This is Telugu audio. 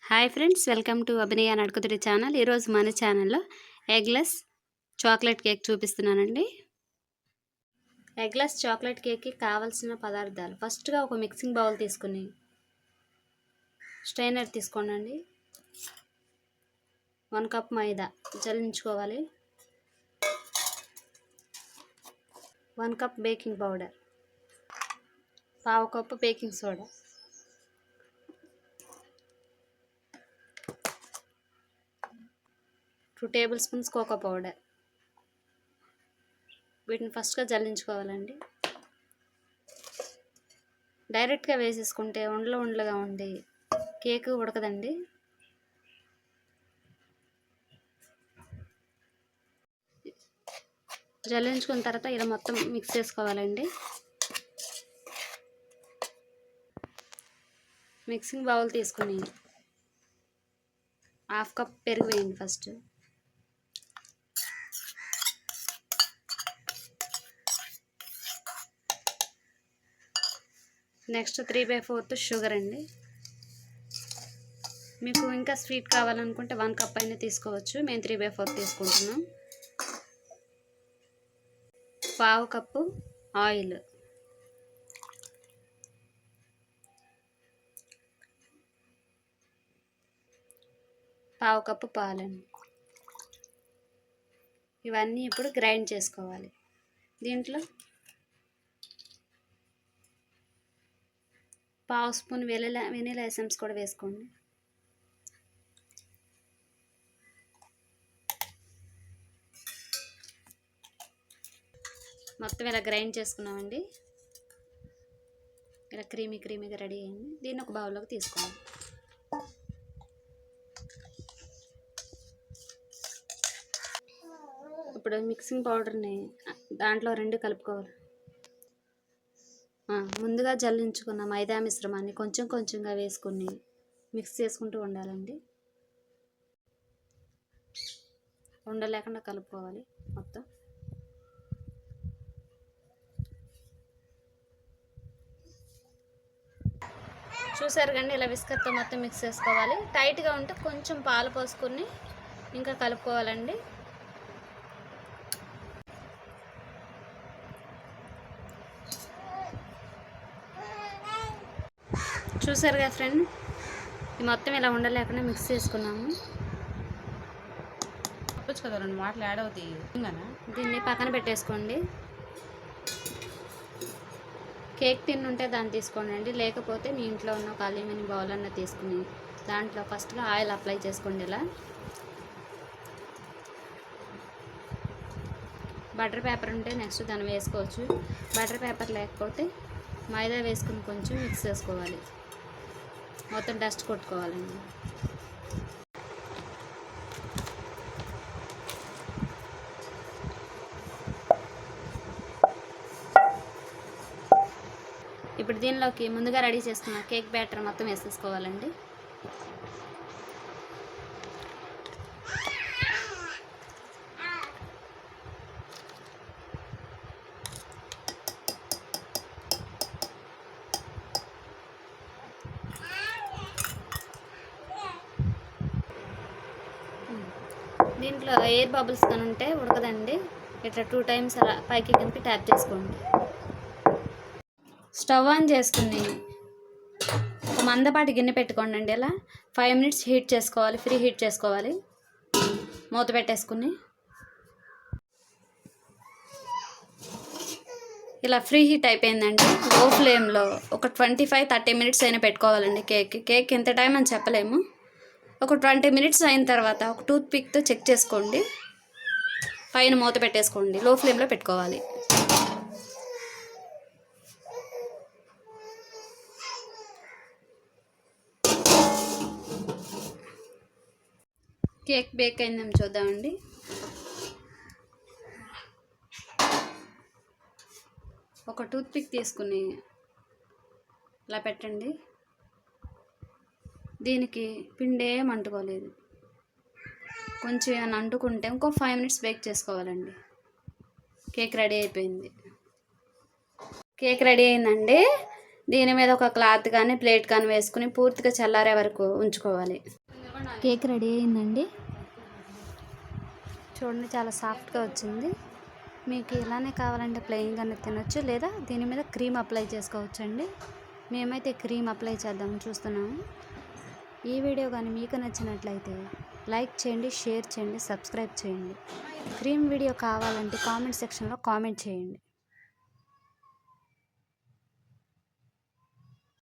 Hi friends, welcome to Abhinaya నడుకుతుడి ఛానల్. ఈరోజు మన ఛానల్లో ఎగ్లెస్ చాక్లెట్ కేక్ చూపిస్తున్నానండి. ఎగ్లెస్ చాక్లెట్ కేక్కి కావాల్సిన పదార్థాలు: ఫస్ట్గా ఒక మిక్సింగ్ బౌల్ తీసుకుని స్ట్రైనర్ తీసుకోండి. 1 కప్ మైదా జల్లించుకోవాలి. 1 cup baking powder, 1/2 cup baking soda, 2 tablespoons cocoa powder. వీటిని ఫస్ట్గా జల్లించుకోవాలండి. డైరెక్ట్గా వేసేసుకుంటే ఉండలుగా ఉండి కేక్ ఉడకదండి. జల్లించుకున్న తర్వాత ఇలా మొత్తం మిక్స్ చేసుకోవాలండి. మిక్సింగ్ బౌల్ తీసుకుని 1/2 కప్ పెరుగు వేయండి. ఫస్ట్ నెక్స్ట్ 3/4 షుగర్ అండి. మీకు ఇంకా స్వీట్ కావాలనుకుంటే 1 కప్ అయినా తీసుకోవచ్చు. మేము 3/4 తీసుకుంటున్నాం. 1/2 కప్పు ఆయిల్, 1/2 కప్పు పాలండి. ఇవన్నీ ఇప్పుడు గ్రైండ్ చేసుకోవాలి. దీంట్లో 1/2 స్పూన్ వెనిలా ఎసెన్స్ కూడా వేసుకోండి. మొత్తం ఇలా గ్రైండ్ చేసుకున్నామండి. ఇలా క్రీమీగా రెడీ అయింది. దీన్ని ఒక బౌల్లోకి తీసుకోండి. ఇప్పుడు మిక్సింగ్ పౌడర్ని దాంట్లో 2 కలుపుకోవాలి. ముందుగా జల్లించుకున్న మైదా మిశ్రమాన్ని కొంచెంగా వేసుకుని మిక్స్ చేసుకుంటూ ఉండాలండి. ఉండలేకుండా కలుపుకోవాలి మొత్తం. చూసారు కండి, ఇలా విస్కర్తో మొత్తం మిక్స్ చేసుకోవాలి. టైట్గా ఉంటే కొంచెం పాలు పోసుకుని ఇంకా కలుపుకోవాలండి. చూసారు కదా ఫ్రెండ్, ఇది మొత్తం ఇలా ఉండలేకుండా మిక్స్ చేసుకున్నాము. కదా 2 మాటలు యాడ్ అవుతాయి. దీన్ని పక్కన పెట్టేసుకోండి. కేక్ టిన్ ఉంటే దాన్ని తీసుకోండి, లేకపోతే మీ ఇంట్లో ఉన్న ఒక అల్యూమినియం బౌల్ అన్న తీసుకుని దాంట్లో ఫస్ట్గా ఆయిల్ అప్లై చేసుకోండి. ఇలా బటర్ పేపర్ ఉంటే నెక్స్ట్ దాన్ని వేసుకోవచ్చు. బటర్ పేపర్ లేకపోతే మైదా వేసుకుని కొంచెం మిక్స్ చేసుకోవాలి. మొత్తం డస్ట్ కొట్టుకోవాలండి. ఇప్పుడు దీనిలోకి ముందుగా రెడీ చేసుకున్న కేక్ బ్యాటర్ మొత్తం వేసేసుకోవాలండి. దీంట్లో ఎయిర్ బబుల్స్ కానీ ఉంటే ఉడకదండి. ఇట్లా 2 టైమ్స్ అలా పైకి కిందకి ట్యాప్ చేసుకోండి. స్టవ్ ఆన్ చేసుకుని ఒక మందపాటి గిన్నె పెట్టుకోండి. ఇలా 5 మినిట్స్ హీట్ చేసుకోవాలి, ఫ్రీ హీట్ చేసుకోవాలి. మూత పెట్టేసుకుని ఇలా ఫ్రీ హీట్ అయిపోయిందండి. లో ఫ్లేమ్లో ఒక 25-30 మినిట్స్ అయినా పెట్టుకోవాలండి. కేక్ ఎంత టైం అని చెప్పలేము. ఒక 20 మినిట్స్ అయిన తర్వాత ఒక టూత్ పిక్తో చెక్ చేసుకోండి. పైన మూత పెట్టేసుకోండి. లో ఫ్లేమ్లో పెట్టుకోవాలి. కేక్ బేక్ అయిందేమో చూద్దామండి. ఒక టూత్ పిక్ తీసుకుని ఇలా పెట్టండి. దీనికి పిండి ఏం అంటుకోలేదు. కొంచెం ఏమైనా అంటుకుంటే ఇంకో 5 మినిట్స్ బేక్ చేసుకోవాలండి. కేక్ రెడీ అయిపోయింది. కేక్ రెడీ అయిందండి. దీని మీద ఒక క్లాత్ కానీ ప్లేట్ కానీ వేసుకుని పూర్తిగా చల్లారే వరకు ఉంచుకోవాలి. కేక్ రెడీ అయిందండి. చూడండి, చాలా సాఫ్ట్గా వచ్చింది. మీకు ఇలానే కావాలంటే ప్లెయిన్గానే తినొచ్చు, లేదా దీని మీద క్రీమ్ అప్లై చేసుకోవచ్చు అండి. మేమైతే క్రీమ్ అప్లై చేద్దామని చూస్తున్నాము. ఈ వీడియో కానీ మీకు నచ్చినట్లయితే లైక్ చేయండి, షేర్ చేయండి, సబ్స్క్రైబ్ చేయండి. క్రీమ్ వీడియో కావాలంటే కామెంట్ సెక్షన్లో కామెంట్ చేయండి.